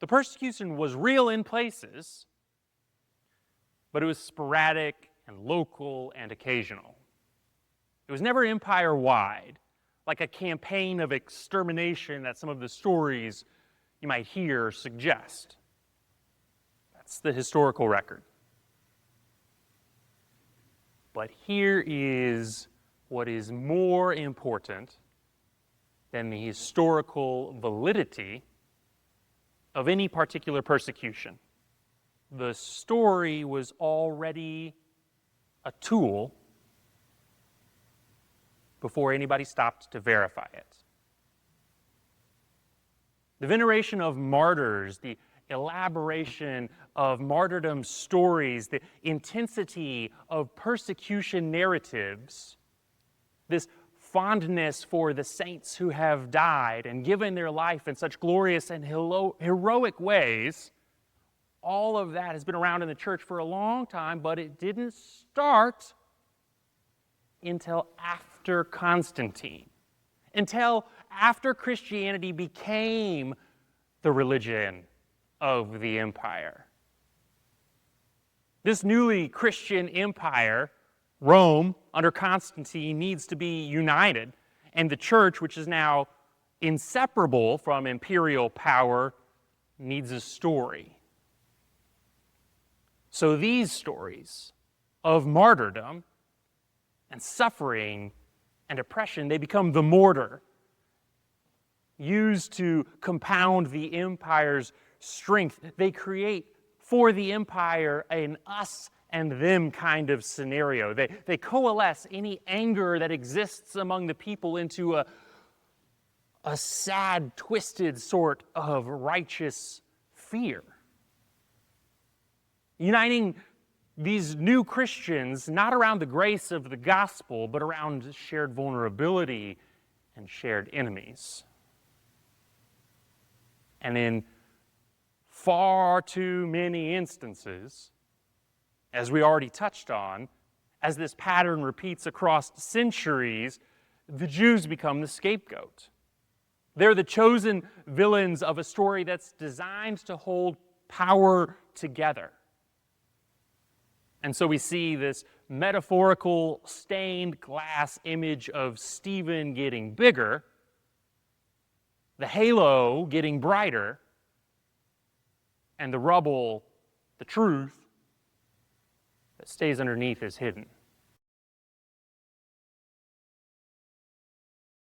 The persecution was real in places, but it was sporadic and local and occasional. It was never empire-wide, like a campaign of extermination that some of the stories you might hear suggest. That's the historical record. But here is what is more important than the historical validity of any particular persecution. The story was already a tool before anybody stopped to verify it. The veneration of martyrs, the elaboration of martyrdom stories, the intensity of persecution narratives, this fondness for the saints who have died and given their life in such glorious and heroic ways, all of that has been around in the church for a long time, but it didn't start until after Constantine, until after Christianity became the religion of the empire. This newly Christian empire, Rome, under Constantine, needs to be united, and the church, which is now inseparable from imperial power, needs a story. So these stories of martyrdom and suffering and oppression, they become the mortar used to compound the empire's strength. They create for the empire an us and them kind of scenario. They coalesce any anger that exists among the people into a sad, twisted sort of righteous fear. Uniting these new Christians not around the grace of the gospel, but around shared vulnerability and shared enemies. And in far too many instances, as we already touched on, as this pattern repeats across centuries, the Jews become the scapegoat. They're the chosen villains of a story that's designed to hold power together. And so we see this metaphorical stained glass image of Stephen getting bigger, the halo getting brighter, and the rubble, the truth, that stays underneath is hidden.